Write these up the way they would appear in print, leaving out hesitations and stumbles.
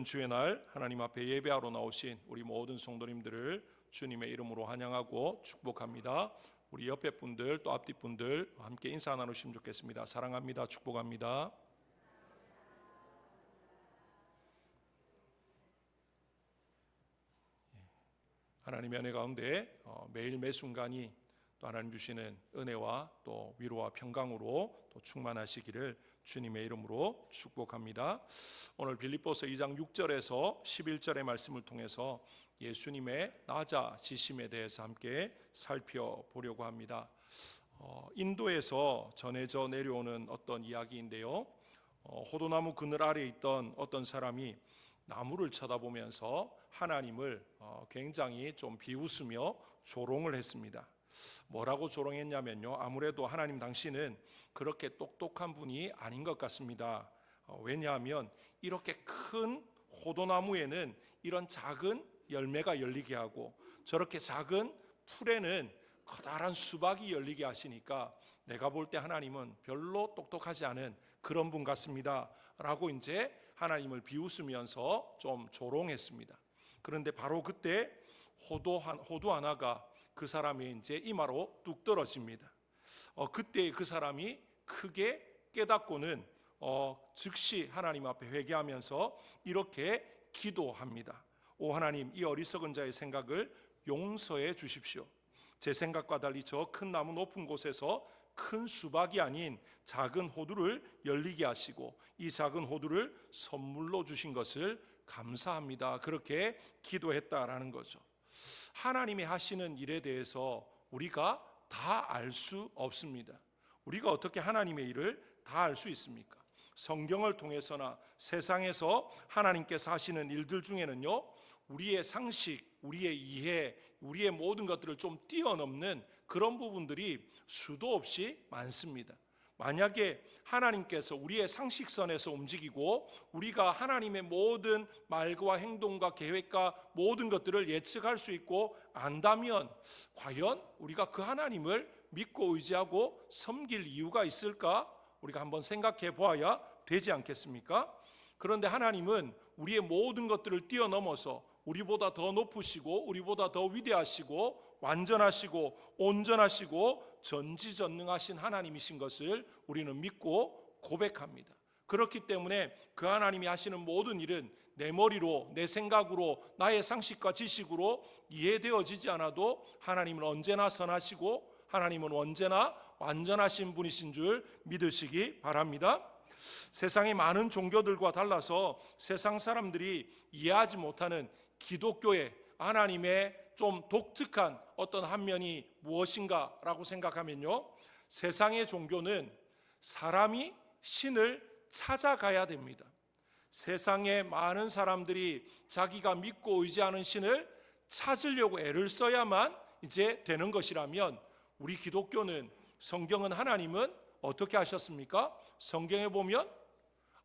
이른 주의 날 하나님 앞에 예배하러 나오신 우리 모든 성도님들을 주님의 이름으로 환영하고 축복합니다. 우리 옆에 분들 또 앞뒤 분들 함께 인사 나누시면 좋겠습니다. 사랑합니다. 축복합니다. 하나님의 은혜 가운데 매일 매 순간이 또 하나님 주시는 은혜와 또 위로와 평강으로 또 충만하시기를 주님의 이름으로 축복합니다. 오늘 빌립보서 2장 6절에서 11절의 말씀을 통해서 예수님의 낮아지심에 대해서 함께 살펴보려고 합니다. 인도에서 전해져 내려오는 어떤 이야기인데요, 호도나무 그늘 아래에 있던 어떤 사람이 나무를 쳐다보면서 하나님을 굉장히 좀 비웃으며 조롱을 했습니다. 뭐라고 조롱했냐면요, 아무래도 하나님 당신은 그렇게 똑똑한 분이 아닌 것 같습니다. 왜냐하면 이렇게 큰 호도나무에는 이런 작은 열매가 열리게 하고 저렇게 작은 풀에는 커다란 수박이 열리게 하시니까 내가 볼 때 하나님은 별로 똑똑하지 않은 그런 분 같습니다 라고 이제 하나님을 비웃으면서 좀 조롱했습니다. 그런데 바로 그때 호도 하나가 그 사람의 이제 이마로 뚝 떨어집니다. 그때 그 사람이 크게 깨닫고는 즉시 하나님 앞에 회개하면서 이렇게 기도합니다. 오 하나님, 이 어리석은 자의 생각을 용서해 주십시오. 제 생각과 달리 저 큰 나무 높은 곳에서 큰 수박이 아닌 작은 호두를 열리게 하시고 이 작은 호두를 선물로 주신 것을 감사합니다. 그렇게 기도했다라는 거죠. 하나님이 하시는 일에 대해서 우리가 다 알 수 없습니다. 우리가 어떻게 하나님의 일을 다 알 수 있습니까? 성경을 통해서나 세상에서 하나님께서 하시는 일들 중에는요, 우리의 상식, 우리의 이해, 우리의 모든 것들을 좀 뛰어넘는 그런 부분들이 수도 없이 많습니다. 만약에 하나님께서 우리의 상식선에서 움직이고 우리가 하나님의 모든 말과 행동과 계획과 모든 것들을 예측할 수 있고 안다면 과연 우리가 그 하나님을 믿고 의지하고 섬길 이유가 있을까? 우리가 한번 생각해 보아야 되지 않겠습니까? 그런데 하나님은 우리의 모든 것들을 뛰어넘어서 우리보다 더 높으시고 우리보다 더 위대하시고 완전하시고 온전하시고 전지전능하신 하나님이신 것을 우리는 믿고 고백합니다. 그렇기 때문에 그 하나님이 하시는 모든 일은 내 머리로, 내 생각으로, 나의 상식과 지식으로 이해되어지지 않아도 하나님은 언제나 선하시고 하나님은 언제나 완전하신 분이신 줄 믿으시기 바랍니다. 세상의 많은 종교들과 달라서 세상 사람들이 이해하지 못하는 기독교의 하나님의 좀 독특한 어떤 한 면이 무엇인가라고 생각하면요, 세상의 종교는 사람이 신을 찾아가야 됩니다. 세상의 많은 사람들이 자기가 믿고 의지하는 신을 찾으려고 애를 써야만 이제 되는 것이라면 우리 기독교는, 성경은 하나님은 어떻게 하셨습니까? 성경에 보면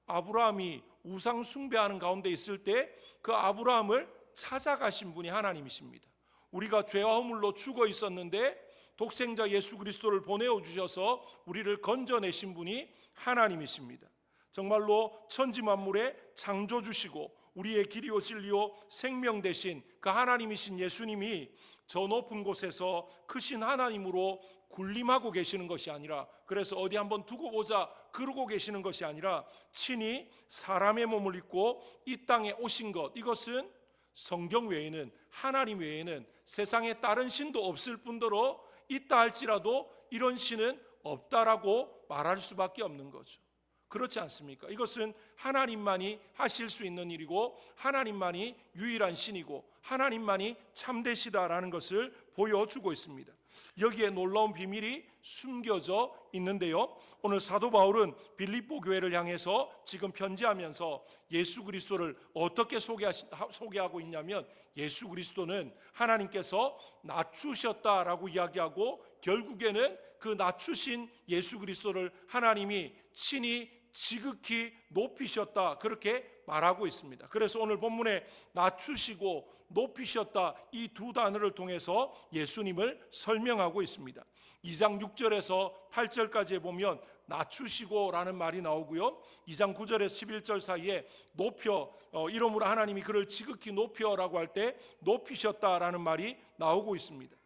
아브라함이 우상 숭배하는 가운데 있을 때 그 아브라함을 찾아가신 분이 하나님이십니다. 우리가 죄와 허물로 죽어 있었는데 독생자 예수 그리스도를 보내어 주셔서 우리를 건져내신 분이 하나님이십니다. 정말로 천지 만물의 창조주시고 우리의 길이요 진리요 생명 되신 그 하나님이신 예수님이 저 높은 곳에서 크신 하나님으로 군림하고 계시는 것이 아니라, 그래서 어디 한번 두고 보자 그러고 계시는 것이 아니라 친히 사람의 몸을 입고 이 땅에 오신 것, 이것은 성경 외에는, 하나님 외에는 세상에 다른 신도 없을 뿐더러 있다 할지라도 이런 신은 없다라고 말할 수밖에 없는 거죠. 그렇지 않습니까? 이것은 하나님만이 하실 수 있는 일이고 하나님만이 유일한 신이고 하나님만이 참되시다라는 것을 보여주고 있습니다. 여기에 놀라운 비밀이 숨겨져 있는데요, 오늘 사도 바울은 빌립보 교회를 향해서 지금 편지하면서 예수 그리스도를 어떻게 소개하고 있냐면, 예수 그리스도는 하나님께서 낮추셨다라고 이야기하고 결국에는 그 낮추신 예수 그리스도를 하나님이 친히 지극히 높이셨다, 그렇게 말하고 있습니다. 그래서 오늘 본문에 낮추시고 높이셨다, 이 두 단어를 통해서 예수님을 설명하고 있습니다. 2장 6절에서 8절까지에 보면 낮추시고 라는 말이 나오고요. 2장 9절에서 11절 사이에 높여, 이러므로 하나님이 그를 지극히 높여라고 할 때 높이셨다라는 말이 나오고 있습니다.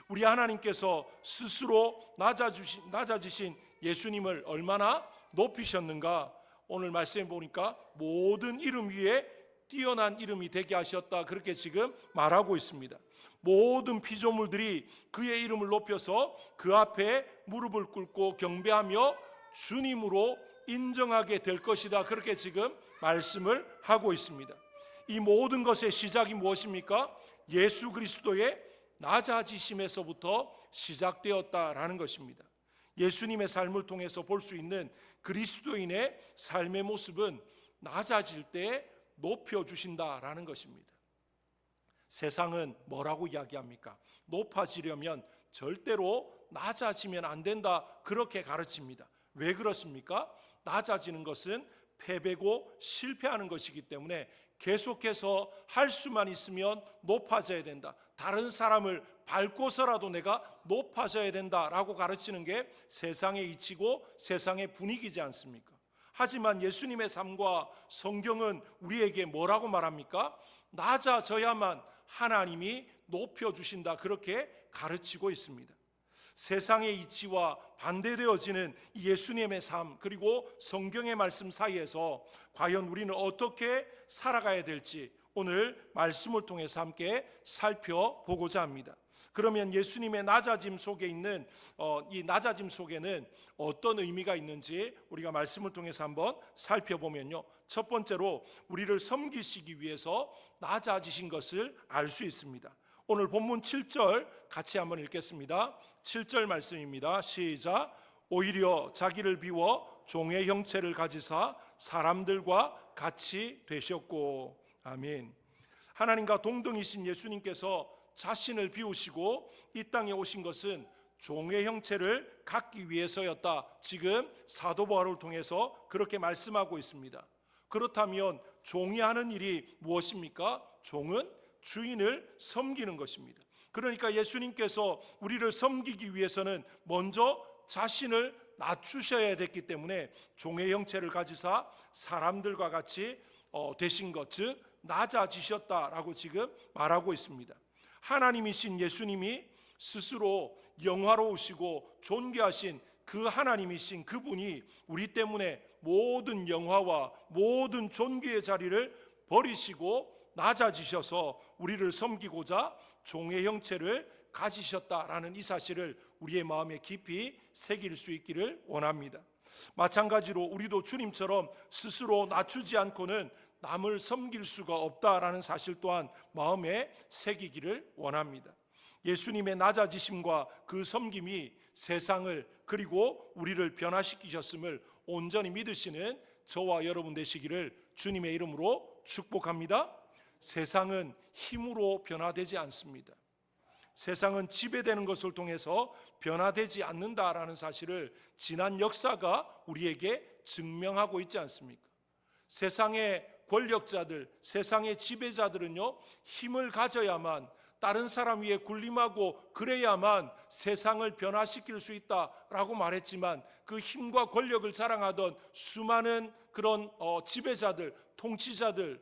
우리 하나님께서 스스로 낮아지신 예수님을 얼마나 높이셨는가, 오늘 말씀해 보니까 모든 이름 위에 뛰어난 이름이 되게 하셨다, 그렇게 지금 말하고 있습니다. 모든 피조물들이 그의 이름을 높여서 그 앞에 무릎을 꿇고 경배하며 주님으로 인정하게 될 것이다, 그렇게 지금 말씀을 하고 있습니다. 이 모든 것의 시작이 무엇입니까? 예수 그리스도의 낮아지심에서부터 시작되었다라는 것입니다. 예수님의 삶을 통해서 볼 수 있는 그리스도인의 삶의 모습은 낮아질 때 높여주신다라는 것입니다. 세상은 뭐라고 이야기합니까? 높아지려면 절대로 낮아지면 안 된다, 그렇게 가르칩니다. 왜 그렇습니까? 낮아지는 것은 패배고 실패하는 것이기 때문에 계속해서 할 수만 있으면 높아져야 된다, 다른 사람을 밟고서라도 내가 높아져야 된다라고 가르치는 게 세상의 이치고 세상의 분위기지 않습니까? 하지만 예수님의 삶과 성경은 우리에게 뭐라고 말합니까? 낮아져야만 하나님이 높여주신다, 그렇게 가르치고 있습니다. 세상의 이치와 반대되어지는 예수님의 삶, 그리고 성경의 말씀 사이에서 과연 우리는 어떻게 살아가야 될지 오늘 말씀을 통해서 함께 살펴보고자 합니다. 그러면 예수님의 낮아짐 속에 있는 이 낮아짐 속에는 어떤 의미가 있는지 우리가 말씀을 통해서 한번 살펴보면요, 첫 번째로 우리를 섬기시기 위해서 낮아지신 것을 알 수 있습니다. 오늘 본문 7절 같이 한번 읽겠습니다. 7절 말씀입니다. 시작. 오히려 자기를 비워 종의 형체를 가지사 사람들과 같이 되셨고. 아멘. 하나님과 동등이신 예수님께서 자신을 비우시고 이 땅에 오신 것은 종의 형체를 갖기 위해서였다, 지금 사도 바울을 통해서 그렇게 말씀하고 있습니다. 그렇다면 종이 하는 일이 무엇입니까? 종은 주인을 섬기는 것입니다. 그러니까 예수님께서 우리를 섬기기 위해서는 먼저 자신을 낮추셔야 됐기 때문에 종의 형체를 가지사 사람들과 같이 되신 것, 즉 낮아지셨다라고 지금 말하고 있습니다. 하나님이신 예수님이 스스로 영화로우시고 존귀하신 그 하나님이신 그분이 우리 때문에 모든 영화와 모든 존귀의 자리를 버리시고 낮아지셔서 우리를 섬기고자 종의 형체를 가지셨다라는 이 사실을 우리의 마음에 깊이 새길 수 있기를 원합니다. 마찬가지로 우리도 주님처럼 스스로 낮추지 않고는 남을 섬길 수가 없다라는 사실 또한 마음에 새기기를 원합니다. 예수님의 낮아지심과 그 섬김이 세상을 그리고 우리를 변화시키셨음을 온전히 믿으시는 저와 여러분 되시기를 주님의 이름으로 축복합니다. 세상은 힘으로 변화되지 않습니다. 세상은 지배되는 것을 통해서 변화되지 않는다라는 사실을 지난 역사가 우리에게 증명하고 있지 않습니까? 세상의 권력자들, 세상의 지배자들은요, 힘을 가져야만, 다른 사람 위에 군림하고 그래야만 세상을 변화시킬 수 있다라고 말했지만 그 힘과 권력을 자랑하던 수많은 그런 지배자들, 통치자들,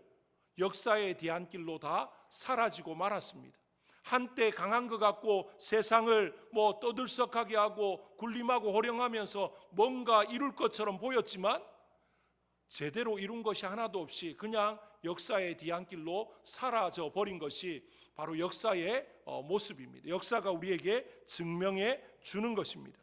역사의 뒤안길로 다 사라지고 말았습니다. 한때 강한 것 같고 세상을 떠들썩하게 하고 군림하고 호령하면서 뭔가 이룰 것처럼 보였지만 제대로 이룬 것이 하나도 없이 그냥 역사의 뒤안길로 사라져 버린 것이 바로 역사의 모습입니다. 역사가 우리에게 증명해 주는 것입니다.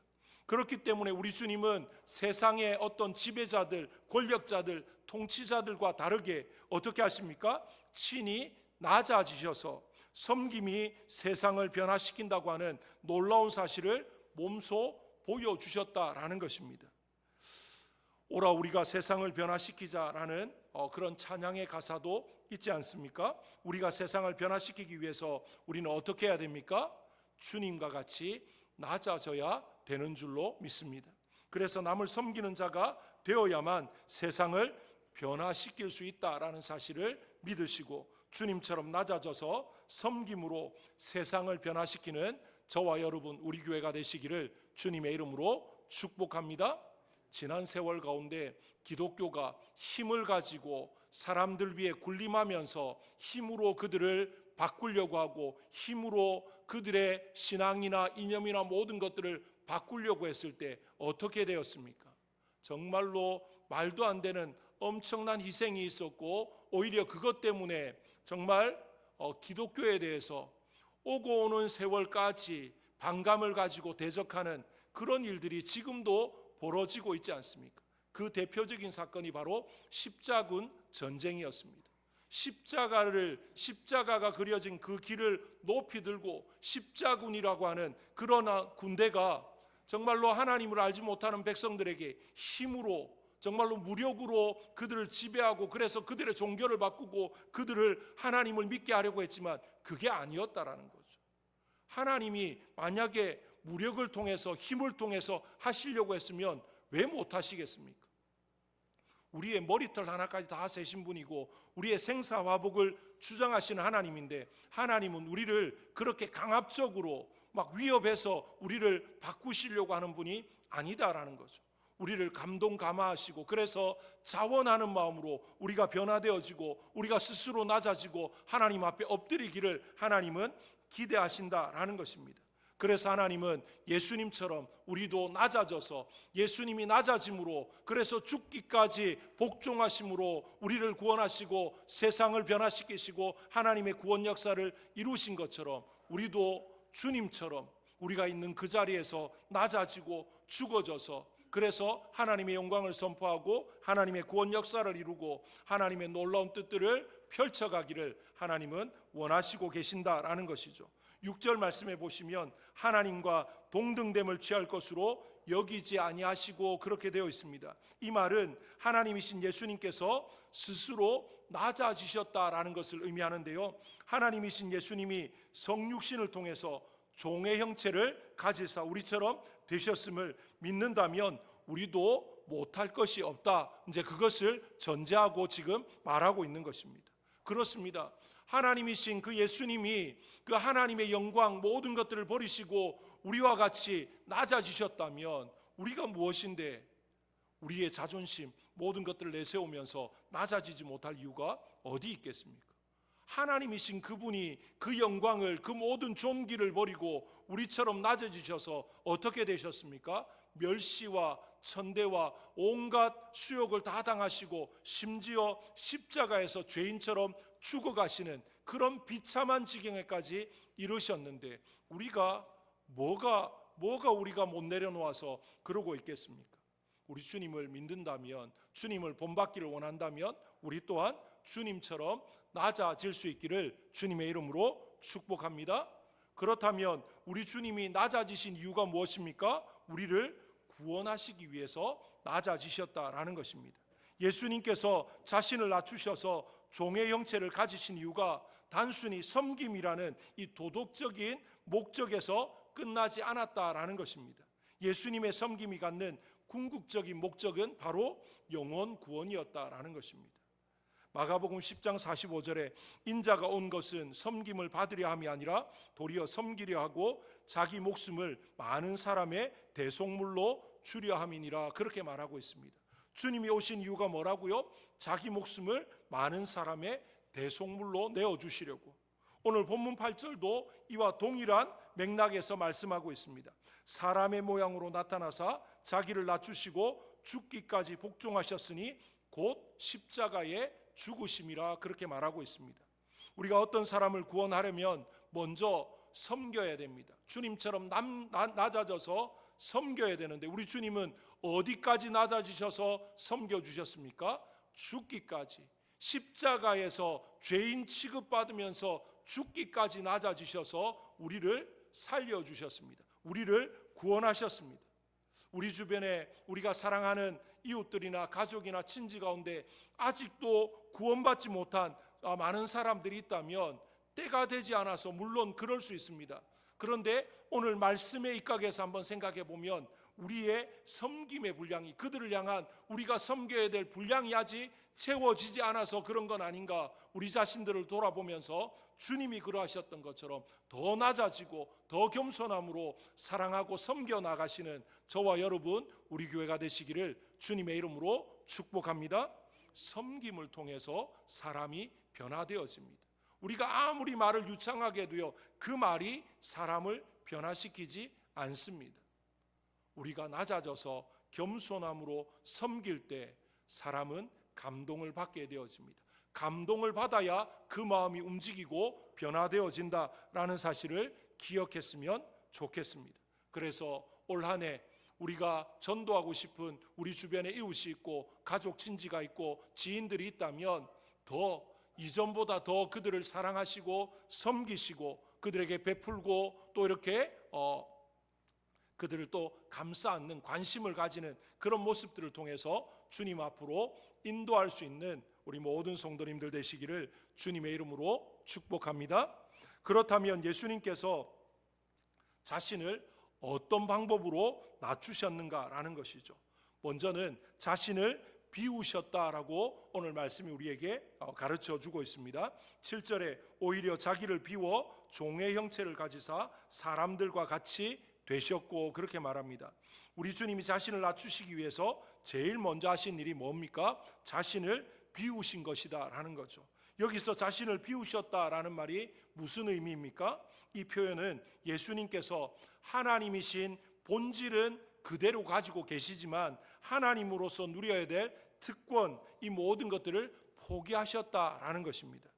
그렇기 때문에 우리 주님은 세상의 어떤 지배자들, 권력자들, 통치자들과 다르게 어떻게 하십니까? 친히 낮아지셔서 섬김이 세상을 변화시킨다고 하는 놀라운 사실을 몸소 보여주셨다라는 것입니다. 오라 우리가 세상을 변화시키자라는 그런 찬양의 가사도 있지 않습니까? 우리가 세상을 변화시키기 위해서 우리는 어떻게 해야 됩니까? 주님과 같이 낮아져야 되는 줄로 믿습니다. 그래서 남을 섬기는 자가 되어야만 세상을 변화시킬 수 있다라는 사실을 믿으시고 주님처럼 낮아져서 섬김으로 세상을 변화시키는 저와 여러분 우리 교회가 되시기를 주님의 이름으로 축복합니다. 지난 세월 가운데 기독교가 힘을 가지고 사람들 위해 군림하면서 힘으로 그들을 바꾸려고 하고 힘으로 그들의 신앙이나 이념이나 모든 것들을 바꾸려고 했을 때 어떻게 되었습니까? 정말로 말도 안 되는 엄청난 희생이 있었고, 오히려 그것 때문에 정말 기독교에 대해서 오고 오는 세월까지 반감을 가지고 대적하는 그런 일들이 지금도 벌어지고 있지 않습니까? 그 대표적인 사건이 바로 십자군 전쟁이었습니다. 십자가가 그려진 그 길을 높이 들고 십자군이라고 하는 그런 군대가 정말로 하나님을 알지 못하는 백성들에게 힘으로, 정말로 무력으로 그들을 지배하고, 그래서 그들의 종교를 바꾸고 그들을 하나님을 믿게 하려고 했지만 그게 아니었다라는 거죠. 하나님이 만약에 무력을 통해서, 힘을 통해서 하시려고 했으면 왜 못하시겠습니까? 우리의 머리털 하나까지 다 세신 분이고 우리의 생사화복을 주장하시는 하나님인데, 하나님은 우리를 그렇게 강압적으로 막 위협해서 우리를 바꾸시려고 하는 분이 아니다라는 거죠. 우리를 감동감화하시고, 그래서 자원하는 마음으로 우리가 변화되어지고 우리가 스스로 낮아지고 하나님 앞에 엎드리기를 하나님은 기대하신다라는 것입니다. 그래서 하나님은 예수님처럼 우리도 낮아져서, 예수님이 낮아짐으로, 그래서 죽기까지 복종하심으로 우리를 구원하시고 세상을 변화시키시고 하나님의 구원 역사를 이루신 것처럼 우리도 주님처럼 우리가 있는 그 자리에서 낮아지고 죽어져서, 그래서 하나님의 영광을 선포하고 하나님의 구원 역사를 이루고 하나님의 놀라운 뜻들을 펼쳐가기를 하나님은 원하시고 계신다라는 것이죠. 6절 말씀해 보시면 하나님과 동등됨을 취할 것으로 여기지 아니하시고 그렇게 되어 있습니다. 이 말은 하나님이신 예수님께서 스스로 낮아지셨다라는 것을 의미하는데요, 하나님이신 예수님이 성육신을 통해서 종의 형체를 가지사 우리처럼 되셨음을 믿는다면 우리도 못할 것이 없다, 이제 그것을 전제하고 지금 말하고 있는 것입니다. 그렇습니다. 하나님이신 그 예수님이 그 하나님의 영광 모든 것들을 버리시고 우리와 같이 낮아지셨다면 우리가 무엇인데 우리의 자존심 모든 것들을 내세우면서 낮아지지 못할 이유가 어디 있겠습니까? 하나님이신 그분이 그 영광을, 그 모든 존귀를 버리고 우리처럼 낮아지셔서 어떻게 되셨습니까? 멸시와 천대와 온갖 수욕을 다 당하시고 심지어 십자가에서 죄인처럼 죽어가시는 그런 비참한 지경에까지 이르셨는데 우리가 뭐가 우리가 못 내려놓아서 그러고 있겠습니까? 우리 주님을 믿는다면, 주님을 본받기를 원한다면 우리 또한 주님처럼 낮아질 수 있기를 주님의 이름으로 축복합니다. 그렇다면 우리 주님이 낮아지신 이유가 무엇입니까? 우리를 구원하시기 위해서 낮아지셨다라는 것입니다. 예수님께서 자신을 낮추셔서 종의 형체를 가지신 이유가 단순히 섬김이라는 이 도덕적인 목적에서 끝나지 않았다라는 것입니다. 예수님의 섬김이 갖는 궁극적인 목적은 바로 영혼 구원이었다라는 것입니다. 마가복음 10장 45절에 인자가 온 것은 섬김을 받으려 함이 아니라 도리어 섬기려 하고 자기 목숨을 많은 사람의 대속물로 주려 함이니라, 그렇게 말하고 있습니다. 주님이 오신 이유가 뭐라고요? 자기 목숨을 많은 사람의 대속물로 내어주시려고. 오늘 본문 8절도 이와 동일한 맥락에서 말씀하고 있습니다. 사람의 모양으로 나타나사 자기를 낮추시고 죽기까지 복종하셨으니 곧 십자가에 죽으심이라, 그렇게 말하고 있습니다. 우리가 어떤 사람을 구원하려면 먼저 섬겨야 됩니다. 주님처럼 낮아져서 섬겨야 되는데 우리 주님은 어디까지 낮아지셔서 섬겨주셨습니까? 죽기까지, 십자가에서 죄인 취급받으면서 죽기까지 낮아지셔서 우리를 살려주셨습니다. 우리를 구원하셨습니다. 우리 주변에 우리가 사랑하는 이웃들이나 가족이나 친지 가운데 아직도 구원받지 못한 많은 사람들이 있다면 때가 되지 않아서 물론 그럴 수 있습니다. 그런데 오늘 말씀에 입각해서 한번 생각해 보면 우리의 섬김의 분량이, 그들을 향한 우리가 섬겨야 될 분량이 아직 채워지지 않아서 그런 건 아닌가, 우리 자신들을 돌아보면서 주님이 그러하셨던 것처럼 더 낮아지고 더 겸손함으로 사랑하고 섬겨 나가시는 저와 여러분, 우리 교회가 되시기를 주님의 이름으로 축복합니다. 섬김을 통해서 사람이 변화되어집니다. 우리가 아무리 말을 유창하게 해도요, 그 말이 사람을 변화시키지 않습니다. 우리가 낮아져서 겸손함으로 섬길 때 사람은 감동을 받게 되어집니다. 감동을 받아야 그 마음이 움직이고 변화되어진다라는 사실을 기억했으면 좋겠습니다. 그래서 올 한 해 우리가 전도하고 싶은 우리 주변에 이웃이 있고 가족 친지가 있고 지인들이 있다면 더 이전보다 더 그들을 사랑하시고 섬기시고 그들에게 베풀고 또 이렇게 그들을 또 감싸 안는 관심을 가지는 그런 모습들을 통해서 주님 앞으로 인도할 수 있는 우리 모든 성도님들 되시기를 주님의 이름으로 축복합니다. 그렇다면 예수님께서 자신을 어떤 방법으로 낮추셨는가라는 것이죠. 먼저는 자신을 비우셨다라고 오늘 말씀이 우리에게 가르쳐 주고 있습니다. 7절에 오히려 자기를 비워 종의 형체를 가지사 사람들과 같이 되셨고, 그렇게 말합니다. 우리 주님이 자신을 낮추시기 위해서 제일 먼저 하신 일이 뭡니까? 자신을 비우신 것이다 라는 거죠. 여기서 자신을 비우셨다라는 말이 무슨 의미입니까? 이 표현은 예수님께서 하나님이신 본질은 그대로 가지고 계시지만 하나님으로서 누려야 될 특권, 이 모든 것들을 포기하셨다라는 것입니다.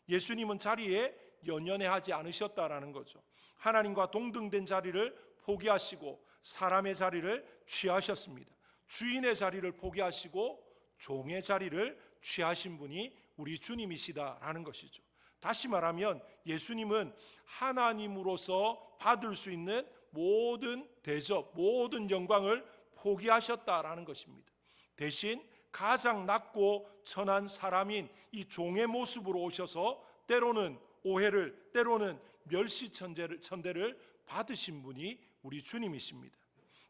예수님은 자리에 연연해하지 않으셨다라는 거죠. 하나님과 동등된 자리를 포기하시고 사람의 자리를 취하셨습니다. 주인의 자리를 포기하시고 종의 자리를 취하신 분이 우리 주님이시다라는 것이죠. 다시 말하면 예수님은 하나님으로서 받을 수 있는 모든 대접, 모든 영광을 포기하셨다라는 것입니다. 대신 가장 낮고 천한 사람인 이 종의 모습으로 오셔서 때로는 오해를, 때로는 멸시천대를 받으신 분이 우리 주님이십니다.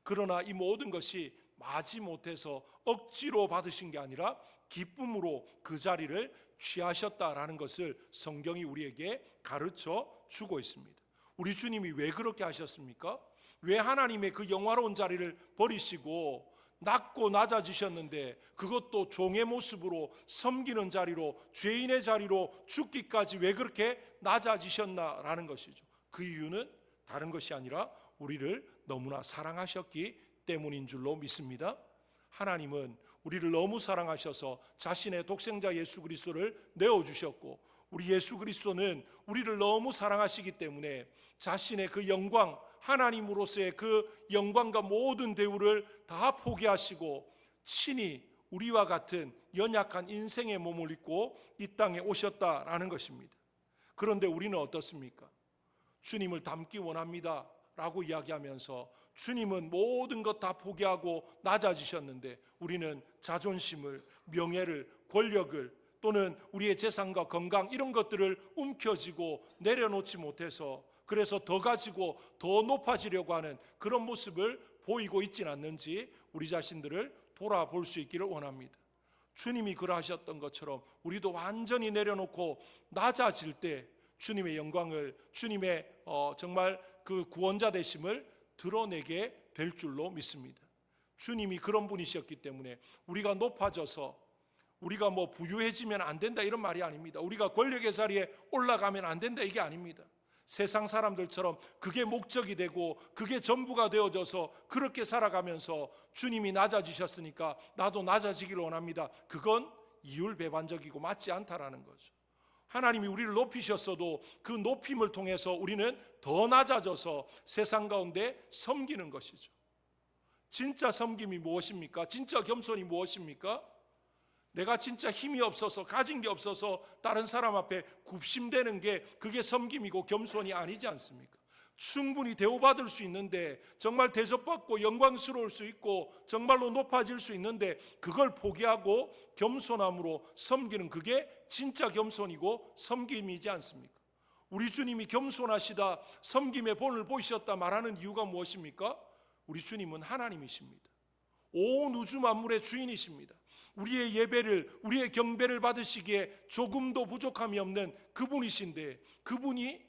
그러나 이 모든 것이 마지못해서 억지로 받으신 게 아니라 기쁨으로 그 자리를 취하셨다라는 것을 성경이 우리에게 가르쳐 주고 있습니다. 우리 주님이 왜 그렇게 하셨습니까? 왜 하나님의 그 영화로운 자리를 버리시고 낮고 낮아지셨는데 그것도 종의 모습으로 섬기는 자리로, 죄인의 자리로 죽기까지 왜 그렇게 낮아지셨나라는 것이죠. 그 이유는 다른 것이 아니라 우리를 너무나 사랑하셨기 때문인 줄로 믿습니다. 하나님은 우리를 너무 사랑하셔서 자신의 독생자 예수 그리스도를 내어주셨고, 우리 예수 그리스도는 우리를 너무 사랑하시기 때문에 자신의 그 영광, 하나님으로서의 그 영광과 모든 대우를 다 포기하시고 친히 우리와 같은 연약한 인생의 몸을 입고 이 땅에 오셨다라는 것입니다. 그런데 우리는 어떻습니까? 주님을 닮기 원합니다 라고 이야기하면서 주님은 모든 것 다 포기하고 낮아지셨는데 우리는 자존심을, 명예를, 권력을 또는 우리의 재산과 건강 이런 것들을 움켜쥐고 내려놓지 못해서 그래서 더 가지고 더 높아지려고 하는 그런 모습을 보이고 있지는 않는지 우리 자신들을 돌아볼 수 있기를 원합니다. 주님이 그러하셨던 것처럼 우리도 완전히 내려놓고 낮아질 때 주님의 영광을, 주님의 정말 그 구원자 되심을 드러내게 될 줄로 믿습니다. 주님이 그런 분이셨기 때문에 우리가 높아져서 우리가 뭐 부유해지면 안 된다 이런 말이 아닙니다. 우리가 권력의 자리에 올라가면 안 된다 이게 아닙니다. 세상 사람들처럼 그게 목적이 되고 그게 전부가 되어져서 그렇게 살아가면서 주님이 낮아지셨으니까 나도 낮아지기를 원합니다. 그건 이율배반적이고 맞지 않다라는 거죠. 하나님이 우리를 높이셨어도 그 높임을 통해서 우리는 더 낮아져서 세상 가운데 섬기는 것이죠. 진짜 섬김이 무엇입니까? 진짜 겸손이 무엇입니까? 내가 진짜 힘이 없어서 가진 게 없어서 다른 사람 앞에 굽심대는 게 그게 섬김이고 겸손이 아니지 않습니까? 충분히 대우받을 수 있는데 정말 대접받고 영광스러울 수 있고 정말로 높아질 수 있는데 그걸 포기하고 겸손함으로 섬기는 그게 진짜 겸손이고 섬김이지 않습니까? 우리 주님이 겸손하시다 섬김의 본을 보이셨다 말하는 이유가 무엇입니까? 우리 주님은 하나님이십니다. 온 우주 만물의 주인이십니다. 우리의 예배를, 우리의 경배를 받으시기에 조금도 부족함이 없는 그분이신데, 그분이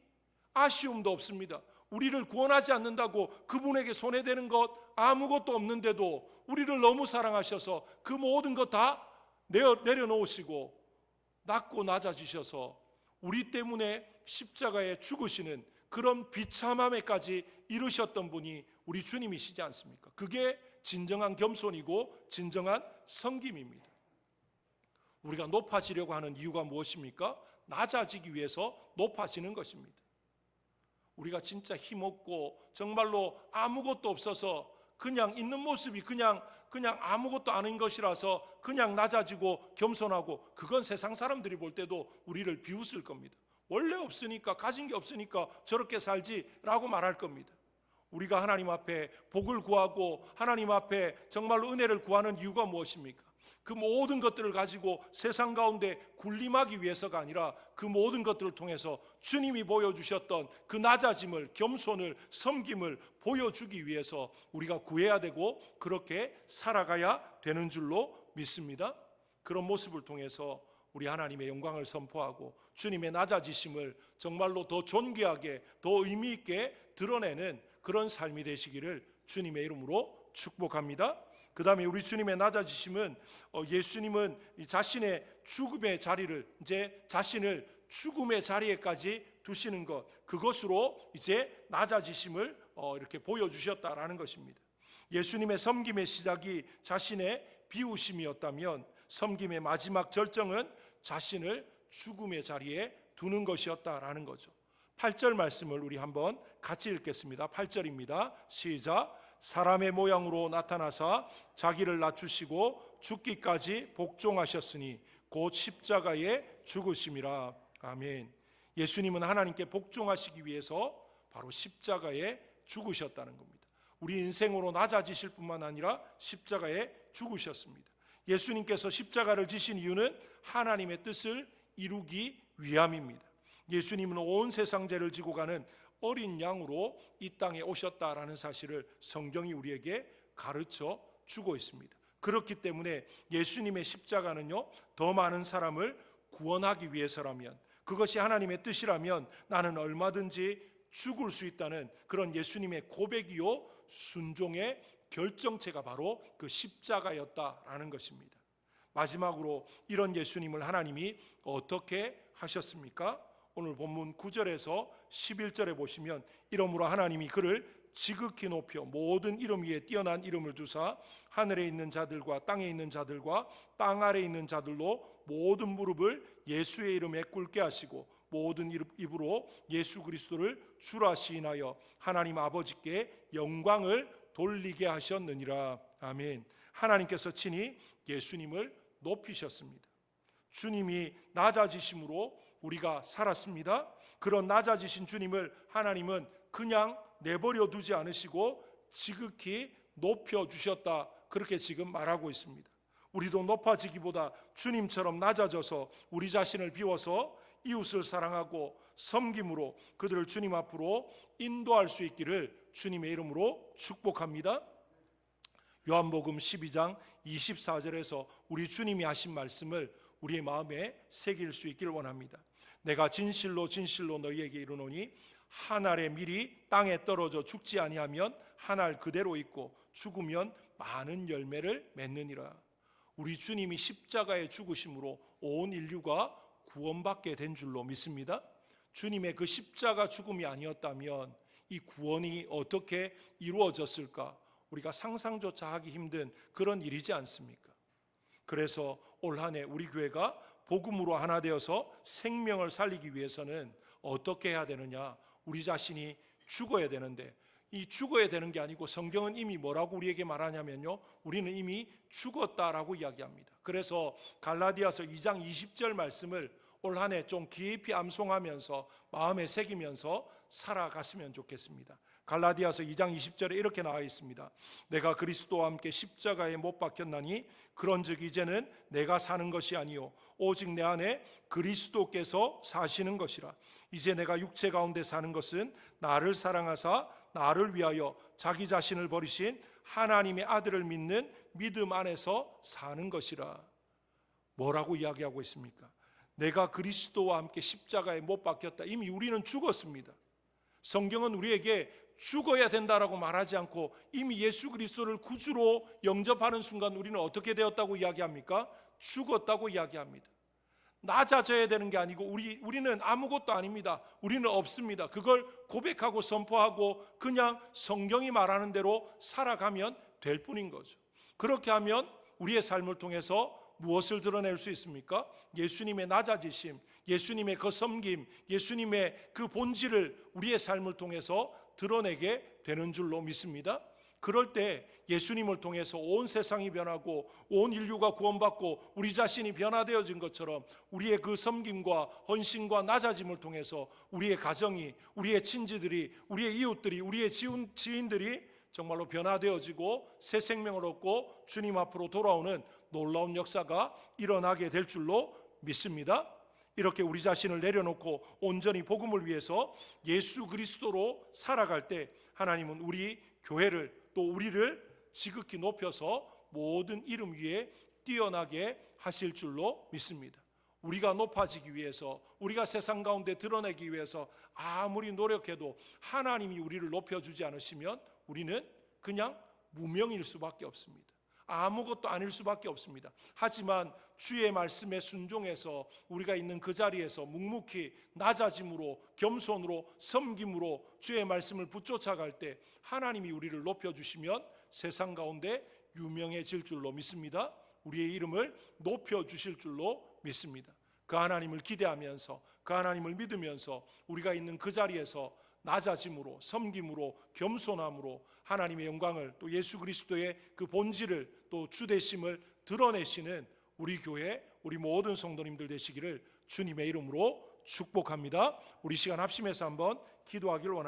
아쉬움도 없습니다. 우리를 구원하지 않는다고 그분에게 손해되는 것 아무것도 없는데도 우리를 너무 사랑하셔서 그 모든 것 다 내려놓으시고 낮고 낮아지셔서 우리 때문에 십자가에 죽으시는 그런 비참함에까지 이르셨던 분이 우리 주님이시지 않습니까? 그게 진정한 겸손이고 진정한 섬김입니다. 우리가 높아지려고 하는 이유가 무엇입니까? 낮아지기 위해서 높아지는 것입니다. 우리가 진짜 힘없고 정말로 아무것도 없어서 그냥 있는 모습이 그냥 아무것도 아닌 것이라서 그냥 낮아지고 겸손하고, 그건 세상 사람들이 볼 때도 우리를 비웃을 겁니다. 원래 없으니까, 가진 게 없으니까 저렇게 살지라고 말할 겁니다. 우리가 하나님 앞에 복을 구하고 하나님 앞에 정말로 은혜를 구하는 이유가 무엇입니까? 그 모든 것들을 가지고 세상 가운데 군림하기 위해서가 아니라 그 모든 것들을 통해서 주님이 보여주셨던 그 낮아짐을, 겸손을, 섬김을 보여주기 위해서 우리가 구해야 되고 그렇게 살아가야 되는 줄로 믿습니다. 그런 모습을 통해서 우리 하나님의 영광을 선포하고 주님의 낮아지심을 정말로 더 존귀하게, 더 의미 있게 드러내는 그런 삶이 되시기를 주님의 이름으로 축복합니다. 그 다음에 우리 주님의 낮아지심은 예수님은 자신의 죽음의 자리를, 이제 자신을 죽음의 자리에까지 두시는 것, 그것으로 이제 낮아지심을 이렇게 보여주셨다라는 것입니다. 예수님의 섬김의 시작이 자신의 비우심이었다면 섬김의 마지막 절정은 자신을 죽음의 자리에 두는 것이었다라는 거죠. 8절 말씀을 우리 한번 같이 읽겠습니다. 8절입니다. 시작. 사람의 모양으로 나타나사 자기를 낮추시고 죽기까지 복종하셨으니 곧 십자가에 죽으심이라. 아멘. 예수님은 하나님께 복종하시기 위해서 바로 십자가에 죽으셨다는 겁니다. 우리 인생으로 낮아지실 뿐만 아니라 십자가에 죽으셨습니다. 예수님께서 십자가를 지신 이유는 하나님의 뜻을 이루기 위함입니다. 예수님은 온 세상 죄를 지고 가는 어린 양으로 이 땅에 오셨다라는 사실을 성경이 우리에게 가르쳐 주고 있습니다. 그렇기 때문에 예수님의 십자가는요, 더 많은 사람을 구원하기 위해서라면, 그것이 하나님의 뜻이라면 나는 얼마든지 죽을 수 있다는 그런 예수님의 고백이요 순종의 결정체가 바로 그 십자가였다라는 것입니다. 마지막으로 이런 예수님을 하나님이 어떻게 하셨습니까? 오늘 본문 9절에서 11절에 보시면, 이러므로 하나님이 그를 지극히 높여 모든 이름 위에 뛰어난 이름을 주사 하늘에 있는 자들과 땅에 있는 자들과 땅 아래 있는 자들로 모든 무릎을 예수의 이름에 꿇게 하시고 모든 입으로 예수 그리스도를 주라 시인하여 하나님 아버지께 영광을 돌리게 하셨느니라. 아멘. 하나님께서 친히 예수님을 높이셨습니다. 주님이 낮아지심으로 우리가 살았습니다. 그런 낮아지신 주님을 하나님은 그냥 내버려 두지 않으시고 지극히 높여주셨다, 그렇게 지금 말하고 있습니다. 우리도 높아지기보다 주님처럼 낮아져서 우리 자신을 비워서 이웃을 사랑하고 섬김으로 그들을 주님 앞으로 인도할 수 있기를 주님의 이름으로 축복합니다. 요한복음 12장 24절에서 우리 주님이 하신 말씀을 우리의 마음에 새길 수 있기를 원합니다. 내가 진실로 진실로 너희에게 이르노니 한 알의 밀이 땅에 떨어져 죽지 아니하면 한 알 그대로 있고 죽으면 많은 열매를 맺느니라. 우리 주님이 십자가에 죽으심으로 온 인류가 구원받게 된 줄로 믿습니다. 주님의 그 십자가 죽음이 아니었다면 이 구원이 어떻게 이루어졌을까? 우리가 상상조차 하기 힘든 그런 일이지 않습니까? 그래서 올 한 해 우리 교회가 복음으로 하나 되어서 생명을 살리기 위해서는 어떻게 해야 되느냐? 우리 자신이 죽어야 되는데, 이 죽어야 되는 게 아니고 성경은 이미 뭐라고 우리에게 말하냐면요, 우리는 이미 죽었다라고 이야기합니다. 그래서 갈라디아서 2장 20절 말씀을 올 한 해 좀 깊이 암송하면서 마음에 새기면서 살아갔으면 좋겠습니다. 갈라디아서 2장 20절에 이렇게 나와 있습니다. 내가 그리스도와 함께 십자가에 못 박혔나니 그런즉 이제는 내가 사는 것이 아니요 오직 내 안에 그리스도께서 사시는 것이라. 이제 내가 육체 가운데 사는 것은 나를 사랑하사 나를 위하여 자기 자신을 버리신 하나님의 아들을 믿는 믿음 안에서 사는 것이라. 뭐라고 이야기하고 있습니까? 내가 그리스도와 함께 십자가에 못 박혔다. 이미 우리는 죽었습니다. 성경은 우리에게 죽어야 된다라고 말하지 않고 이미 예수 그리스도를 구주로 영접하는 순간 우리는 어떻게 되었다고 이야기합니까? 죽었다고 이야기합니다. 낮아져야 되는 게 아니고 우리는 아무것도 아닙니다. 우리는 없습니다. 그걸 고백하고 선포하고 그냥 성경이 말하는 대로 살아가면 될 뿐인 거죠. 그렇게 하면 우리의 삶을 통해서 무엇을 드러낼 수 있습니까? 예수님의 낮아지심, 예수님의 그 섬김, 예수님의 그 본질을 우리의 삶을 통해서 드러내게 되는 줄로 믿습니다. 그럴 때 예수님을 통해서 온 세상이 변하고 온 인류가 구원받고 우리 자신이 변화되어진 것처럼 우리의 그 섬김과 헌신과 낮아짐을 통해서 우리의 가정이, 우리의 친지들이, 우리의 이웃들이, 우리의 지인들이 정말로 변화되어지고 새 생명을 얻고 주님 앞으로 돌아오는 놀라운 역사가 일어나게 될 줄로 믿습니다. 이렇게 우리 자신을 내려놓고 온전히 복음을 위해서 예수 그리스도로 살아갈 때 하나님은 우리 교회를 또 우리를 지극히 높여서 모든 이름 위에 뛰어나게 하실 줄로 믿습니다. 우리가 높아지기 위해서, 우리가 세상 가운데 드러내기 위해서 아무리 노력해도 하나님이 우리를 높여주지 않으시면 우리는 그냥 무명일 수밖에 없습니다. 아무것도 아닐 수밖에 없습니다. 하지만 주의 말씀에 순종해서 우리가 있는 그 자리에서 묵묵히 낮아짐으로, 겸손으로, 섬김으로 주의 말씀을 붙쫓아갈 때 하나님이 우리를 높여주시면 세상 가운데 유명해질 줄로 믿습니다. 우리의 이름을 높여주실 줄로 믿습니다. 그 하나님을 기대하면서, 그 하나님을 믿으면서 우리가 있는 그 자리에서 낮아짐으로, 섬김으로, 겸손함으로 하나님의 영광을, 또 예수 그리스도의 그 본질을, 또 주되심을 드러내시는 우리 교회, 우리 모든 성도님들 되시기를 주님의 이름으로 축복합니다. 우리 시간 합심해서 한번 기도하기를 원합니다.